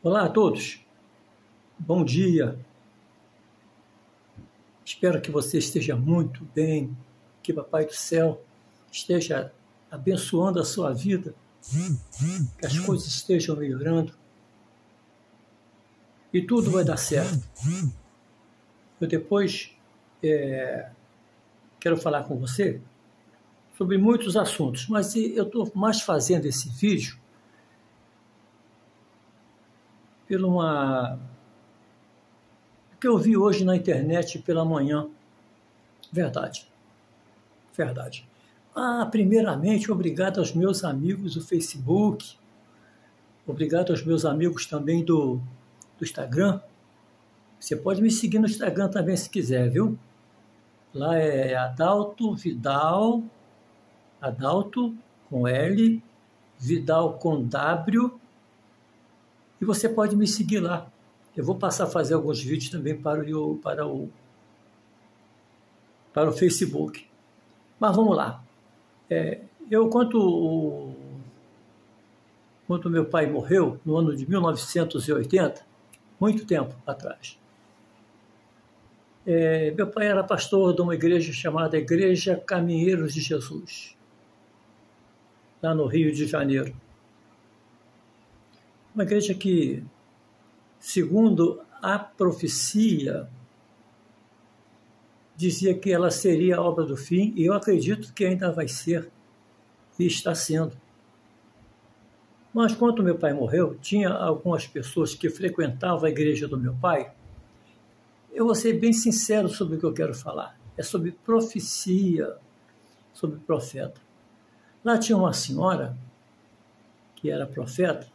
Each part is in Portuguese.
Olá a todos, bom dia. Espero que você esteja muito bem, que Papai do Céu esteja abençoando a sua vida, que as coisas estejam melhorando e tudo vai dar certo. Eu depois quero falar com você sobre muitos assuntos, mas eu estou mais fazendo esse vídeo que eu vi hoje na internet pela manhã. Verdade. Primeiramente, obrigado aos meus amigos do Facebook, obrigado aos meus amigos também do Instagram. Você pode me seguir no Instagram também se quiser, viu? Lá é Adalto Vidal, Adalto com L, Vidal com W, e você pode me seguir lá. Eu vou passar a fazer alguns vídeos também para o Facebook. Mas vamos lá. Quando meu pai morreu, no ano de 1980, muito tempo atrás, meu pai era pastor de uma igreja chamada Igreja Caminheiros de Jesus, lá no Rio de Janeiro. Uma igreja que, segundo a profecia, dizia que ela seria a obra do fim, e eu acredito que ainda vai ser, e está sendo. Mas quando meu pai morreu, tinha algumas pessoas que frequentavam a igreja do meu pai. Eu vou ser bem sincero sobre o que eu quero falar. É sobre profecia, sobre profeta. Lá tinha uma senhora que era profeta,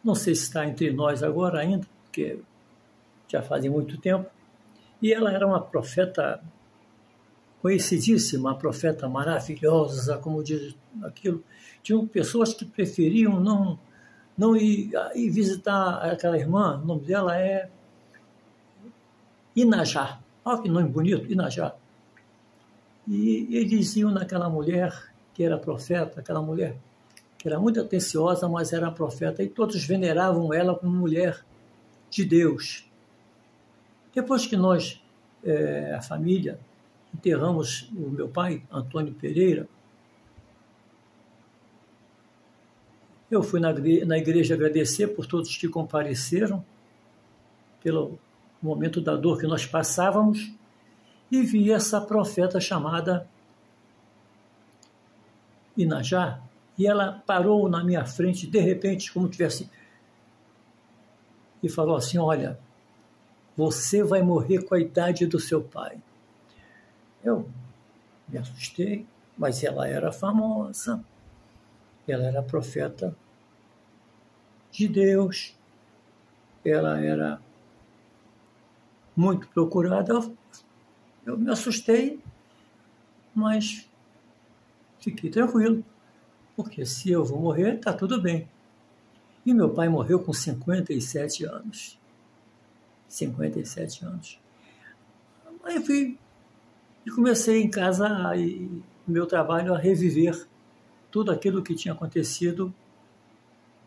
não sei se está entre nós agora ainda, porque já fazem muito tempo, e ela era uma profeta conhecidíssima, uma profeta maravilhosa, como diz aquilo. Tinham pessoas que preferiam não ir visitar aquela irmã. O nome dela é Inajá. Olha que nome bonito, Inajá. E eles iam naquela mulher que era profeta, aquela mulher que era muito atenciosa, mas era profeta, e todos veneravam ela como mulher de Deus. Depois que nós, a família, enterramos o meu pai, Antônio Pereira, eu fui na igreja agradecer por todos que compareceram, pelo momento da dor que nós passávamos, e vi essa profeta chamada Inajá, e ela parou na minha frente, de repente, como tivesse, e falou assim: olha, você vai morrer com a idade do seu pai. Eu me assustei, mas ela era famosa, ela era profeta de Deus, ela era muito procurada. Eu me assustei, mas fiquei tranquilo, porque se eu vou morrer, está tudo bem. E meu pai morreu com 57 anos. 57 anos. Aí eu fui e comecei em casa, no meu trabalho, a reviver tudo aquilo que tinha acontecido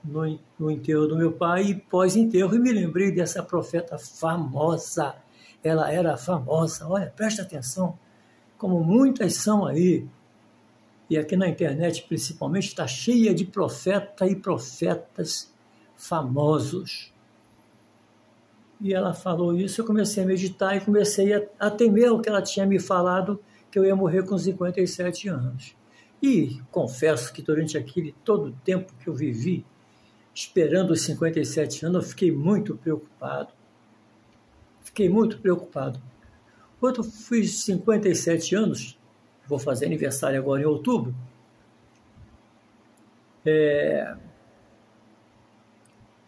no enterro do meu pai e pós-enterro, e me lembrei dessa profeta famosa. Ela era famosa. Olha, presta atenção, como muitas são aí, e aqui na internet principalmente, está cheia de profeta e profetas famosos. E ela falou isso, eu comecei a meditar e comecei a temer o que ela tinha me falado, que eu ia morrer com 57 anos. E confesso que durante todo o tempo que eu vivi, esperando os 57 anos, eu fiquei muito preocupado. Quando eu fiz 57 anos, vou fazer aniversário agora em outubro,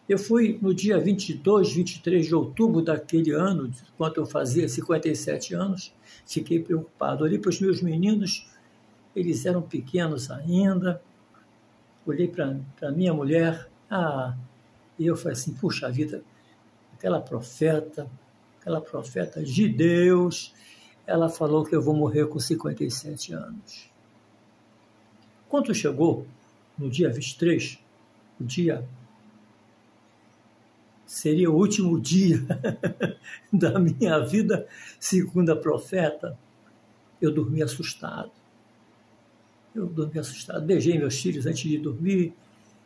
eu fui no dia 22, 23 de outubro daquele ano, quando eu fazia 57 anos, fiquei preocupado. Olhei para os meus meninos, eles eram pequenos ainda, olhei para minha mulher, e eu falei assim: puxa vida, aquela profeta de Deus, ela falou que eu vou morrer com 57 anos. Quando chegou no dia 23, o dia seria o último dia da minha vida, segundo a profeta. Eu dormi assustado. Beijei meus filhos antes de dormir.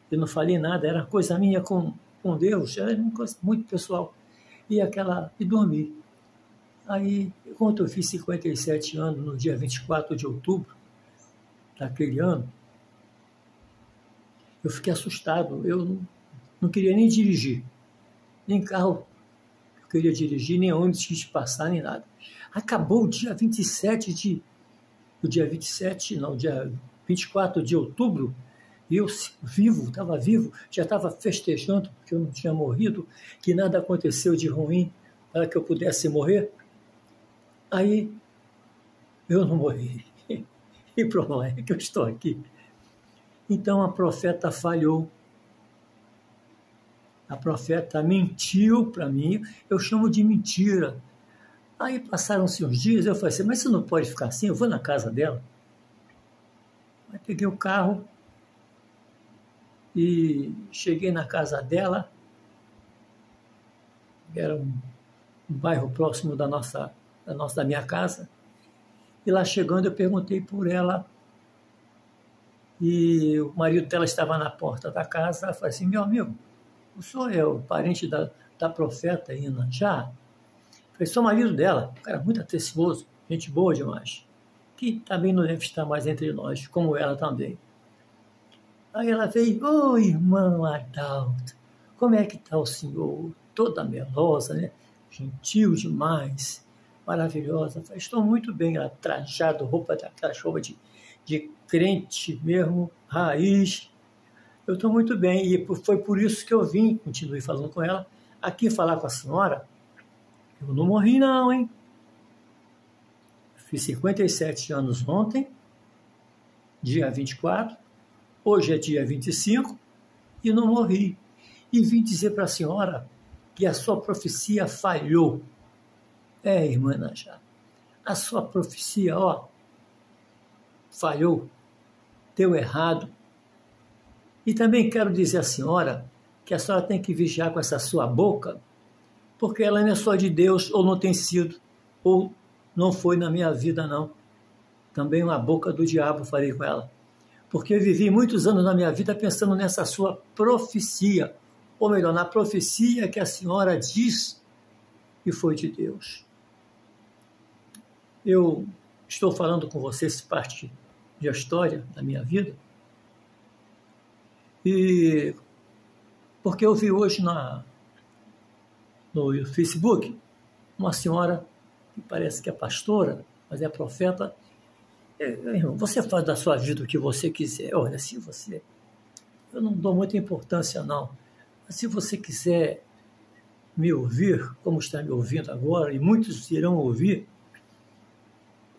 Eu não falei nada, era coisa minha com Deus, era uma coisa muito pessoal. E dormi. Aí, quando eu fiz 57 anos, no dia 24 de outubro daquele ano, eu fiquei assustado. Eu não queria nem dirigir, nem carro eu queria dirigir, nem ônibus quis passar, nem nada. Acabou o dia 27 dia 24 de outubro, e eu estava vivo, já estava festejando, porque eu não tinha morrido, que nada aconteceu de ruim para que eu pudesse morrer. Aí, eu não morri. E problema é que eu estou aqui. Então, a profeta falhou. A profeta mentiu para mim, eu chamo de mentira. Aí passaram-se uns dias, eu falei assim, mas isso não pode ficar assim, eu vou na casa dela. Aí peguei o carro e cheguei na casa dela, era um bairro próximo da minha casa, e lá chegando eu perguntei por ela, e o marido dela estava na porta da casa, ela falou assim, meu amigo, o senhor é o parente da profeta Inanjá? Eu falei, sou marido dela, um cara muito atencioso, gente boa demais, que também não deve estar mais entre nós, como ela também. Aí ela veio, oi, irmão Adalto, como é que está o senhor? Toda melosa, né? Gentil demais, maravilhosa. Eu falei, estou muito bem, ela trajado, aquelas roupas de crente mesmo, raiz. Eu estou muito bem, e foi por isso que eu vim, continuei falando com ela, aqui falar com a senhora. Eu não morri não, hein? Fiz 57 anos ontem, dia 24, hoje é dia 25, e não morri. E vim dizer para a senhora que a sua profecia falhou. Irmã Inanjá, a sua profecia, falhou, deu errado. E também quero dizer à senhora que a senhora tem que vigiar com essa sua boca, porque ela não é só de Deus, ou não tem sido, ou não foi na minha vida, não. Também uma boca do diabo falei com ela. Porque eu vivi muitos anos na minha vida pensando nessa sua profecia, ou melhor, na profecia que a senhora diz que foi de Deus. Eu estou falando com vocês parte da história da minha vida, e porque eu vi hoje no Facebook uma senhora que parece que é pastora, mas é profeta. Irmão, você faz da sua vida o que você quiser. Olha, eu não dou muita importância não, mas se você quiser me ouvir, como está me ouvindo agora, e muitos irão ouvir,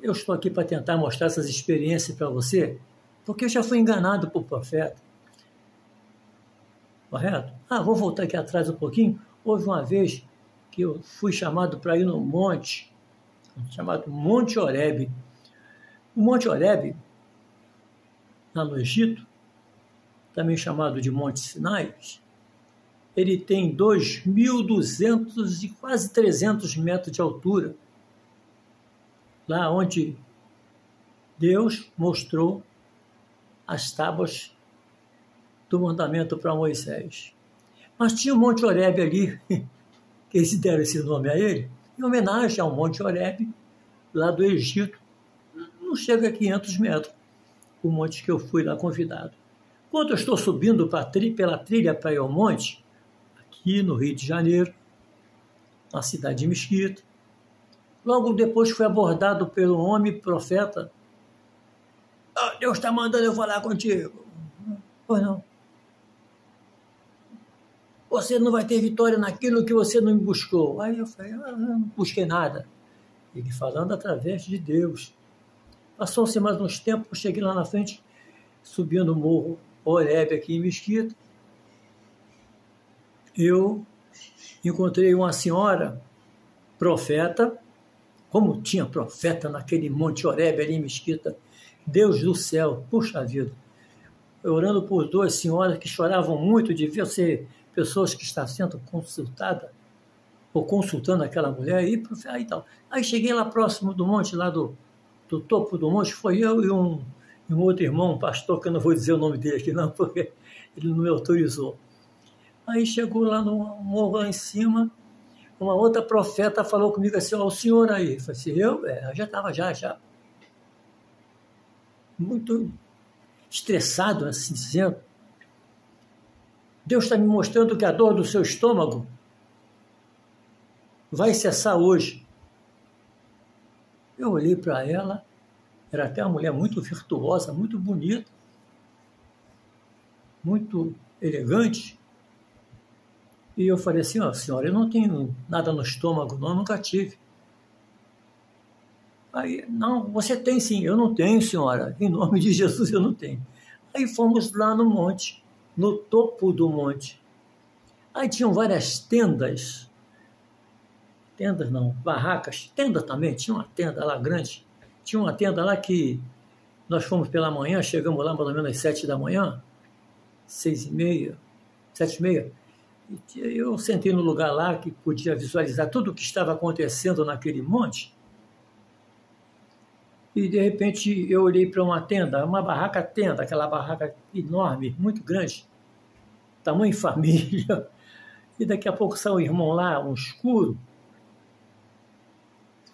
eu estou aqui para tentar mostrar essas experiências para você, porque eu já fui enganado por profeta. Correto? Vou voltar aqui atrás um pouquinho. Houve uma vez que eu fui chamado para ir no monte, chamado Monte Horebe. O Monte Horebe, lá no Egito, também chamado de Monte Sinai, ele tem 2.200 e quase 300 metros de altura. Lá onde Deus mostrou as tábuas do mandamento para Moisés. Mas tinha o Monte Horebe ali, que eles deram esse nome a ele, em homenagem ao Monte Horebe, lá do Egito. Não chega a 500 metros, o monte que eu fui lá convidado. Quando eu estou subindo pela trilha para ir ao monte, aqui no Rio de Janeiro, na cidade de Mesquita, logo depois fui abordado pelo homem profeta. Deus está mandando eu falar contigo. Pois não. Você não vai ter vitória naquilo que você não me buscou. Aí eu falei, eu não busquei nada. Ele falando através de Deus. Passou-se mais uns tempos, eu cheguei lá na frente, subindo o morro Horebe aqui em Mesquita. Eu encontrei uma senhora, profeta, como tinha profeta naquele Monte Horebe ali em Mesquita. Deus do céu, puxa vida. Orando por duas senhoras que choravam muito, devia ser pessoas que está sendo consultada, ou consultando aquela mulher, e tal. Aí cheguei lá próximo do monte, lá do topo do monte, foi eu e um outro irmão, um pastor, que eu não vou dizer o nome dele aqui não, porque ele não me autorizou. Aí chegou lá no morro lá em cima, uma outra profeta falou comigo assim, ó, o senhor aí. Eu falei assim, eu já estava já muito estressado, assim dizendo. Deus está me mostrando que a dor do seu estômago vai cessar hoje. Eu olhei para ela, era até uma mulher muito virtuosa, muito bonita, muito elegante. E eu falei assim, ó, senhora, eu não tenho nada no estômago, não, eu nunca tive. Aí, não, você tem sim. Eu não tenho, senhora, em nome de Jesus eu não tenho. Aí fomos lá no monte, no topo do monte. Aí tinham várias tendas não, barracas, tenda também, tinha uma tenda lá grande. Tinha uma tenda lá que nós fomos pela manhã, chegamos lá mais ou menos às 7 da manhã, 6h30, 7h30. Eu sentei no lugar lá que podia visualizar tudo o que estava acontecendo naquele monte. E, de repente, eu olhei para uma tenda, uma barraca-tenda, aquela barraca enorme, muito grande, tamanho família. E daqui a pouco saiu um irmão lá, um escuro,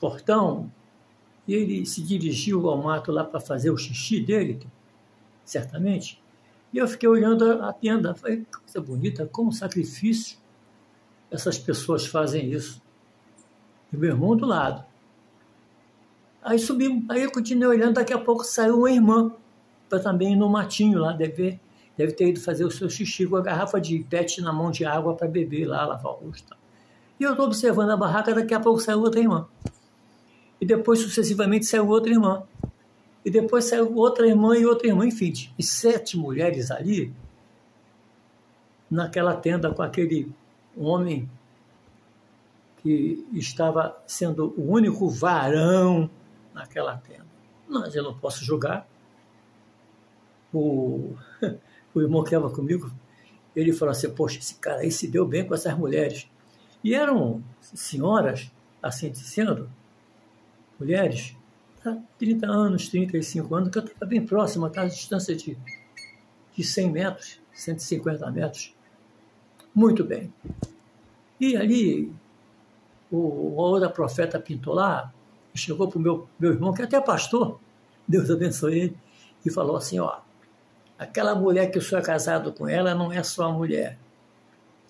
fortão, e ele se dirigiu ao mato lá para fazer o xixi dele, certamente. E eu fiquei olhando a tenda, falei, que coisa bonita, como sacrifício essas pessoas fazem isso. E meu irmão do lado. Aí subimos, aí eu continuei olhando, daqui a pouco saiu uma irmã, para também ir no matinho lá, deve ter ido fazer o seu xixi com a garrafa de PET na mão de água para beber lá, lavar o rosto. E eu estou observando a barraca, daqui a pouco saiu outra irmã. E depois, sucessivamente, saiu outra irmã. E depois saiu outra irmã e outra irmã, enfim. E 7 mulheres ali, naquela tenda com aquele homem que estava sendo o único varão naquela tenda. Mas eu não posso julgar. O irmão que estava comigo, ele falou assim, poxa, esse cara aí se deu bem com essas mulheres. E eram senhoras, assim dizendo, mulheres, 30 anos, 35 anos, que eu estava bem próximo, a distância de 100 metros, 150 metros. Muito bem. E ali, a outra profeta pintou lá, e chegou para o meu irmão, que é até pastor, Deus abençoe ele, e falou assim, ó, aquela mulher que o senhor é casado com ela não é só a mulher.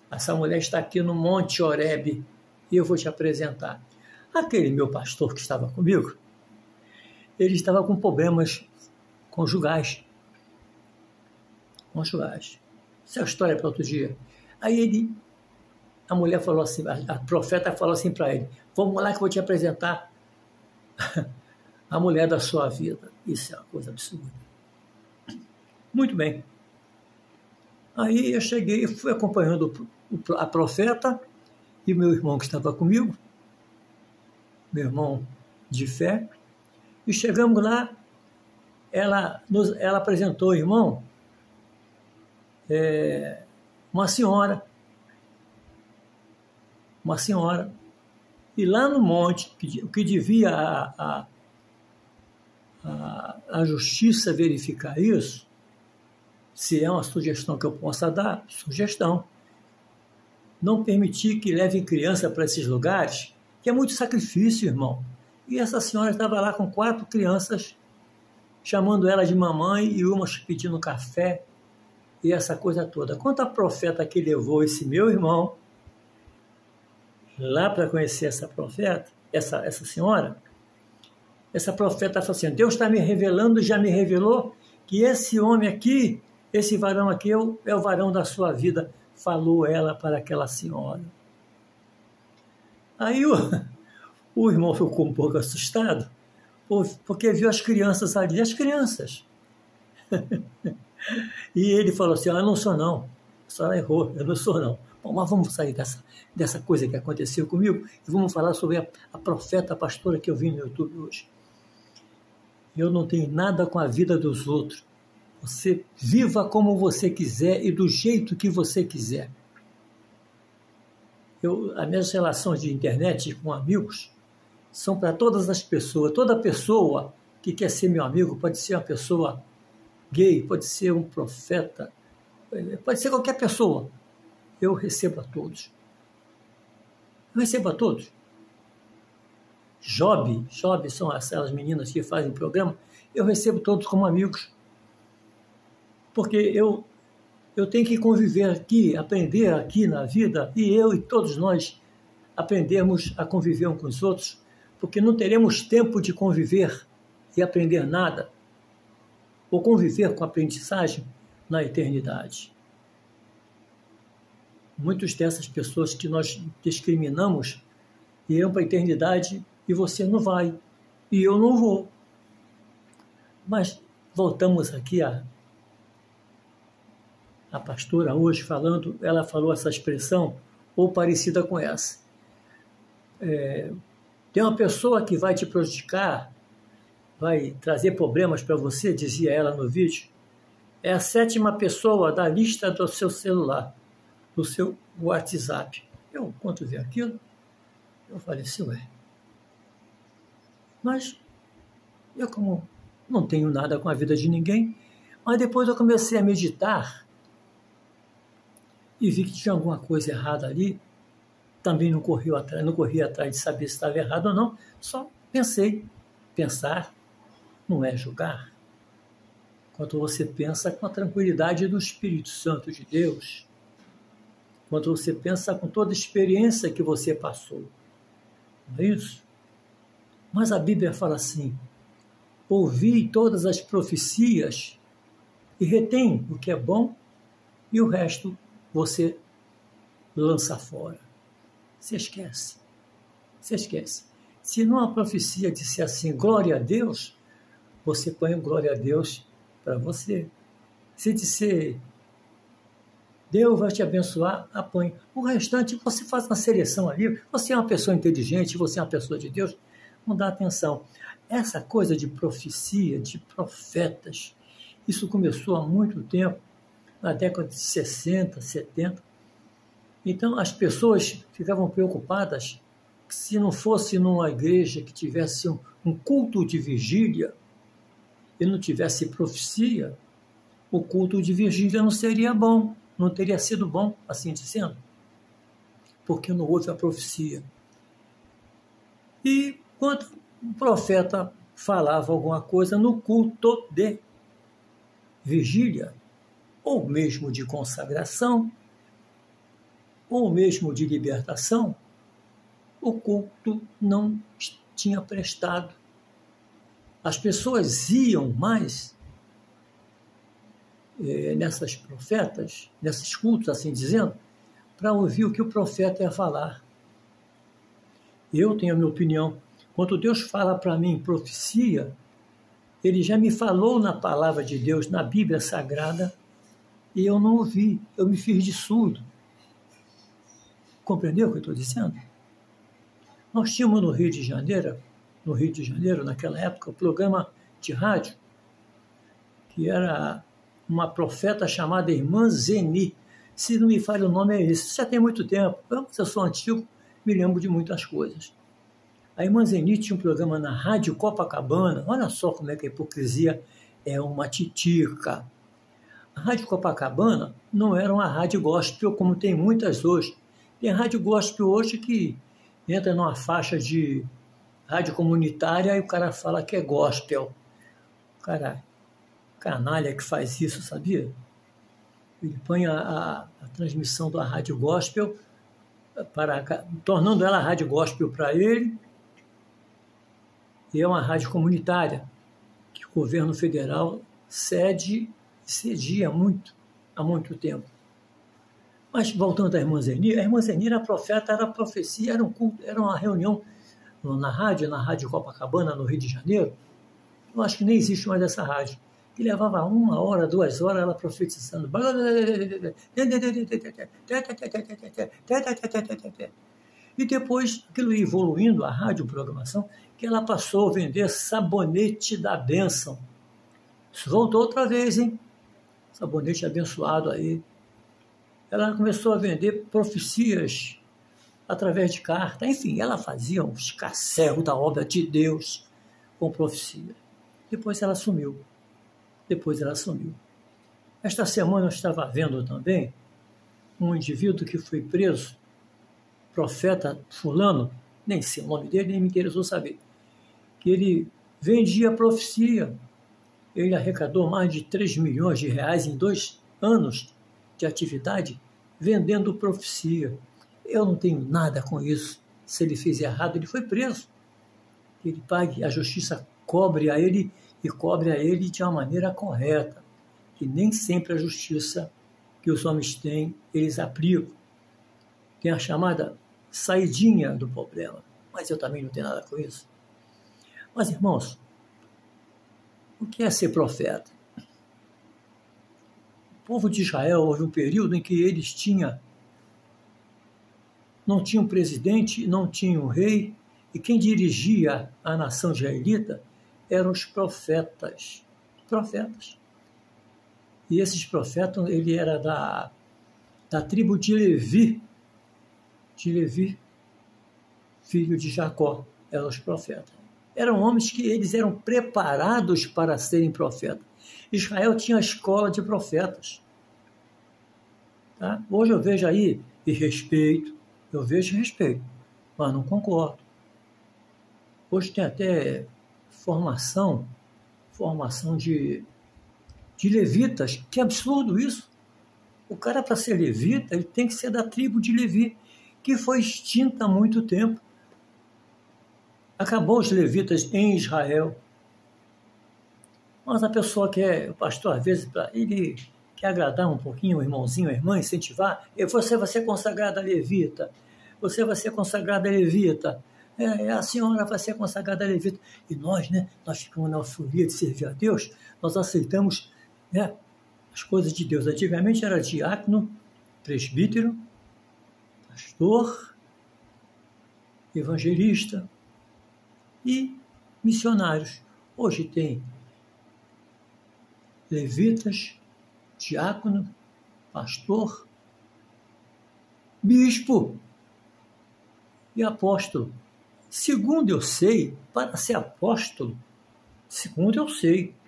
Essa mulher está aqui no Monte Horebe, e eu vou te apresentar. Aquele meu pastor que estava comigo, ele estava com problemas conjugais. Isso é a história para outro dia. Aí a mulher falou assim, a profeta falou assim para ele, vamos lá que eu vou te apresentar a mulher da sua vida. Isso é uma coisa absurda. Muito bem. Aí eu cheguei e fui acompanhando a profeta e meu irmão que estava comigo, meu irmão de fé, e chegamos lá, ela apresentou o irmão, uma senhora, e lá no monte, o que devia a justiça verificar isso, se é uma sugestão que eu possa dar, sugestão, não permitir que levem criança para esses lugares, que é muito sacrifício, irmão. E essa senhora estava lá com 4 crianças, chamando ela de mamãe e umas pedindo café e essa coisa toda. Quanto a profeta que levou esse meu irmão lá para conhecer essa profeta, essa senhora, essa profeta falou assim, Deus está me revelando, já me revelou que esse homem aqui, esse varão aqui é o varão da sua vida, falou ela para aquela senhora. Aí o irmão ficou um pouco assustado, porque viu as crianças ali, as crianças. E ele falou assim, eu não sou não, a senhora errou, eu não sou não. Bom, mas vamos sair dessa coisa que aconteceu comigo e vamos falar sobre a profeta, a pastora que eu vi no YouTube hoje. Eu não tenho nada com a vida dos outros. Você viva como você quiser e do jeito que você quiser. As minhas relações de internet com amigos são para todas as pessoas. Toda pessoa que quer ser meu amigo pode ser uma pessoa gay, pode ser um profeta, pode ser qualquer pessoa. Eu recebo a todos. Eu recebo a todos. Job são aquelas meninas que fazem programa, eu recebo todos como amigos. Porque eu tenho que conviver aqui, aprender aqui na vida, e eu e todos nós aprendermos a conviver uns com os outros, porque não teremos tempo de conviver e aprender nada, ou conviver com aprendizagem na eternidade. Muitas dessas pessoas que nós discriminamos irão para a eternidade e você não vai, e eu não vou. Mas voltamos aqui a pastora hoje falando, ela falou essa expressão, ou parecida com essa. Tem uma pessoa que vai te prejudicar, vai trazer problemas para você, dizia ela no vídeo, é a 7ª pessoa da lista do seu celular, do seu WhatsApp. Eu, quando vi aquilo, eu falei assim, mas eu como não tenho nada com a vida de ninguém, mas depois eu comecei a meditar e vi que tinha alguma coisa errada ali, também não corri atrás de saber se estava errado ou não, só pensei. Pensar não é julgar. Quando você pensa com a tranquilidade do Espírito Santo de Deus, quando você pensa com toda a experiência que você passou, não é isso? Mas a Bíblia fala assim, ouvi todas as profecias e retém o que é bom e o resto você lança fora. Você esquece. Se numa profecia disser assim, glória a Deus, você põe glória a Deus para você. Se disser, Deus vai te abençoar, apanhe. O restante, você faz uma seleção ali. Você é uma pessoa inteligente, você é uma pessoa de Deus, não dá atenção. Essa coisa de profecia, de profetas, isso começou há muito tempo, na década de 60, 70. Então, as pessoas ficavam preocupadas que se não fosse numa igreja que tivesse um culto de vigília e não tivesse profecia, o culto de vigília não seria bom, não teria sido bom, assim dizendo, porque não houve a profecia. E quando o profeta falava alguma coisa no culto de vigília, ou mesmo de consagração, ou mesmo de libertação, o culto não tinha prestado. As pessoas iam mais nessas profetas, nesses cultos, assim dizendo, para ouvir o que o profeta ia falar. Eu tenho a minha opinião. Quando Deus fala para mim profecia, Ele já me falou na palavra de Deus, na Bíblia Sagrada, e eu não ouvi, eu me fiz de surdo. Compreendeu o que eu estou dizendo? Nós tínhamos no Rio de Janeiro, naquela época, um programa de rádio, que era uma profeta chamada Irmã Zeni. Se não me falha o nome, é esse. Já tem muito tempo. Eu sou antigo, me lembro de muitas coisas. A Irmã Zeni tinha um programa na Rádio Copacabana. Olha só como é que a hipocrisia é uma titica. A Rádio Copacabana não era uma rádio gospel como tem muitas hoje. Tem rádio gospel hoje que entra numa faixa de rádio comunitária e o cara fala que é gospel. Cara, canalha que faz isso, sabia? Ele põe a transmissão da rádio gospel, tornando ela a rádio gospel para ele, e é uma rádio comunitária que o governo federal cedia muito, há muito tempo. Mas voltando à Irmã Zeni, a Irmã Zeni era profeta, era profecia, era um culto, era uma reunião na Rádio Copacabana, no Rio de Janeiro. Eu acho que nem existe mais essa rádio. Que levava 1 hora, 2 horas, ela profetizando. E depois, aquilo evoluindo, a radioprogramação, que ela passou a vender sabonete da bênção. Isso voltou outra vez, hein? Sabonete abençoado aí. Ela começou a vender profecias através de carta. Enfim, ela fazia um escarcéu da obra de Deus com profecia. Depois ela sumiu. Esta semana eu estava vendo também um indivíduo que foi preso, profeta fulano, nem sei o nome dele, nem me interessou saber, que ele vendia profecia. Ele arrecadou mais de 3 milhões de reais em 2 anos de atividade vendendo profecia. Eu não tenho nada com isso. Se ele fez errado, ele foi preso. Ele pague, a justiça cobre a ele e cobre a ele de uma maneira correta. Que nem sempre a justiça que os homens têm, eles aplicam. Tem a chamada saidinha do problema. Mas eu também não tenho nada com isso. Mas, irmãos, o que é ser profeta? O povo de Israel, houve um período em que eles não tinham presidente, não tinham rei, e quem dirigia a nação israelita eram os profetas. E esses profetas, ele era da tribo de Levi, filho de Jacó, eram os profetas. Eram homens que eles eram preparados para serem profetas. Israel tinha a escola de profetas. Tá? Hoje eu vejo aí, e respeito, mas não concordo. Hoje tem até formação de levitas. Que absurdo isso! O cara, para ser levita, ele tem que ser da tribo de Levi, que foi extinta há muito tempo. Acabou os levitas em Israel. Mas a pessoa quer, o pastor, às vezes, ele quer agradar um pouquinho o irmãozinho, a irmã, incentivar. Você vai ser consagrada levita. Você vai ser consagrada levita. A senhora vai ser consagrada levita. E nós, nós ficamos na euforia de servir a Deus, nós aceitamos, as coisas de Deus. Antigamente era diácono, presbítero, pastor, evangelista e missionários. Hoje tem levitas, diácono, pastor, bispo e apóstolo. Segundo eu sei, para ser apóstolo,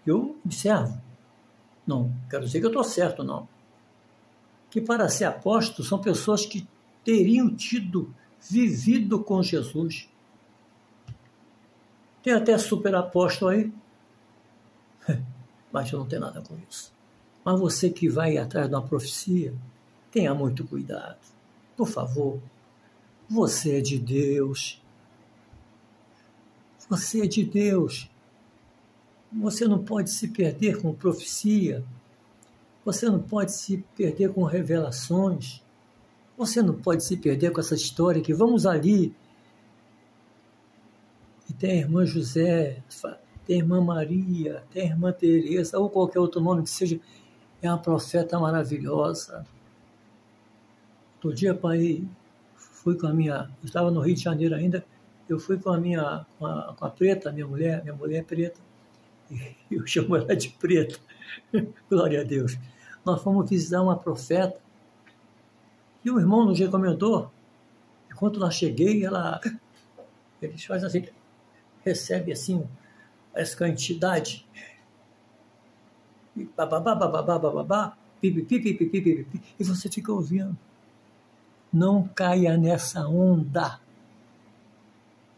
eu observo. Não quero dizer que eu estou certo, não. Que para ser apóstolo são pessoas que teriam vivido com Jesus. Tem até super apóstolo aí, mas eu não tenho nada com isso. Mas você que vai atrás de uma profecia, tenha muito cuidado. Por favor, você é de Deus. Você é de Deus. Você não pode se perder com profecia. Você não pode se perder com revelações. Você não pode se perder com essa história que vamos ali. E tem a irmã José, tem a irmã Maria, tem a irmã Teresa, ou qualquer outro nome que seja. É uma profeta maravilhosa. Outro dia, pai, fui com a minha... Eu estava no Rio de Janeiro ainda. Eu fui com a Preta, minha mulher é preta. Eu chamo ela de Preta. Glória a Deus. Nós fomos visitar uma profeta. E o irmão nos recomendou. Enquanto nós cheguei, eles fazem assim, recebe assim, essa quantidade. E bababá, pipipi, e você fica ouvindo. Não caia nessa onda.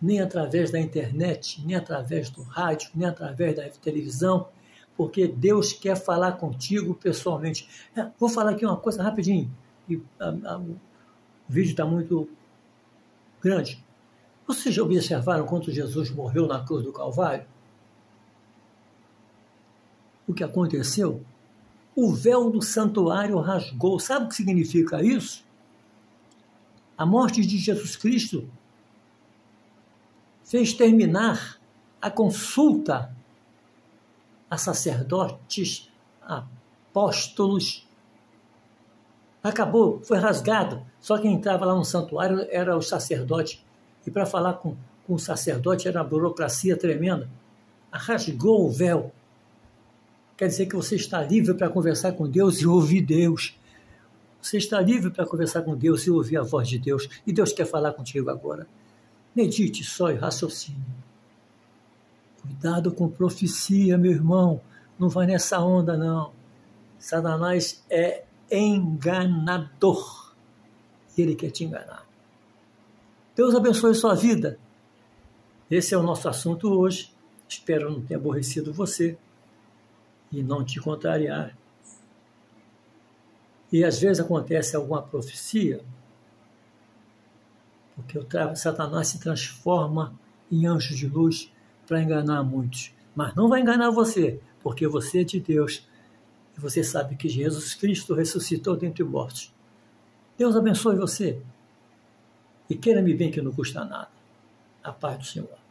Nem através da internet, nem através do rádio, nem através da televisão, porque Deus quer falar contigo pessoalmente. Vou falar aqui uma coisa rapidinho, e o vídeo está muito grande. Vocês já observaram quando Jesus morreu na cruz do Calvário? O que aconteceu? O véu do santuário rasgou. Sabe o que significa isso? A morte de Jesus Cristo fez terminar a consulta a sacerdotes, apóstolos. Acabou, foi rasgado. Só quem entrava lá no santuário era o sacerdote. E para falar com o sacerdote era uma burocracia tremenda. Rasgou o véu. Quer dizer que você está livre para conversar com Deus e ouvir Deus. Você está livre para conversar com Deus e ouvir a voz de Deus. E Deus quer falar contigo agora. Medite só e raciocine. Cuidado com profecia, meu irmão. Não vai nessa onda, não. Satanás é enganador. Ele quer te enganar. Deus abençoe sua vida. Esse é o nosso assunto hoje. Espero não ter aborrecido você e não te contrariar. E às vezes acontece alguma profecia, porque Satanás se transforma em anjo de luz para enganar muitos. Mas não vai enganar você, porque você é de Deus. E você sabe que Jesus Cristo ressuscitou dentre os mortos. Deus abençoe você. E queira-me bem que não custa nada. A paz do Senhor.